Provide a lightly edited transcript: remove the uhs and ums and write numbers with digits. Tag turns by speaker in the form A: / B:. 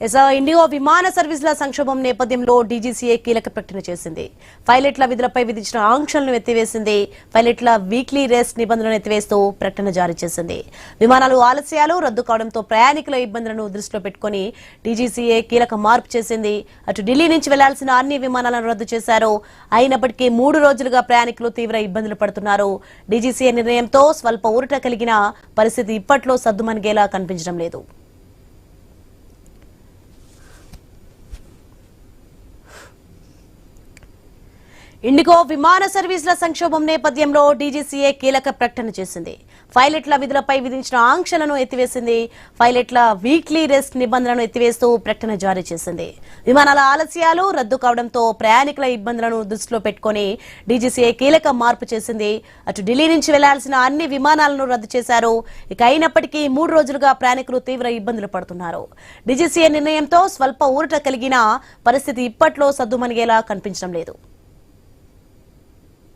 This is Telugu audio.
A: ఇండిగో విమాన సర్వీసుల సంక్షోభం నేపథ్యంలో డీజీసీఏ కీలక ప్రకటన చేసింది. పైలట్ల విధులపై విధించిన ఆంక్షలను ఎత్తివేసింది. పైలట్ల వీక్లీ రెస్ట్ నిబంధనలను ఎత్తివేస్తూ ప్రకటన జారీ చేసింది. విమానాలు ఆలస్యాలు రద్దు కావడంతో ప్రయాణికుల ఇబ్బందులను దృష్టిలో పెట్టుకుని డీజీసీఏ కీలక మార్పు చేసింది. అటు ఢిల్లీ నుంచి వెళ్లాల్సిన అన్ని విమానాలను రద్దు చేశారు. అయినప్పటికీ 3 రోజులుగా ప్రయాణికులు తీవ్ర ఇబ్బందులు పడుతున్నారు. డీజీసీఏ నిర్ణయంతో స్వల్ప ఊరట కలిగిన పరిస్థితి ఇప్పట్లో సద్దుమణిగేలా కనిపించడం లేదు. ఇండిగో విమాన సర్వీసుల సంక్షోభం నేపథ్యంలో డీజీసీఏ కీలక ప్రకటన చేసింది. పైలట్ల విధులపై విధించిన ఆంక్షలను ఎత్తివేసింది. పైలట్ల వీక్లీ రెస్ట్ నిబంధనలను ఎత్తివేస్తూ ప్రకటన జారీ చేసింది. విమానాల ఆలస్యాలు రద్దు కావడంతో ప్రయాణికుల ఇబ్బందులను దృష్టిలో పెట్టుకుని డీజీసీఏ కీలక మార్పు చేసింది. అటు ఢిల్లీ నుంచి వెళ్లాల్సిన అన్ని విమానాలను రద్దు చేశారు. ఇక అయినప్పటికీ 3 రోజులుగా ప్రయాణికులు తీవ్ర ఇబ్బందులు పడుతున్నారు. డీజీసీఏ నిర్ణయంతో స్వల్ప ఊరట కలిగిన పరిస్థితి ఇప్పట్లో సద్దుమణిగేలా కనిపించడం లేదు.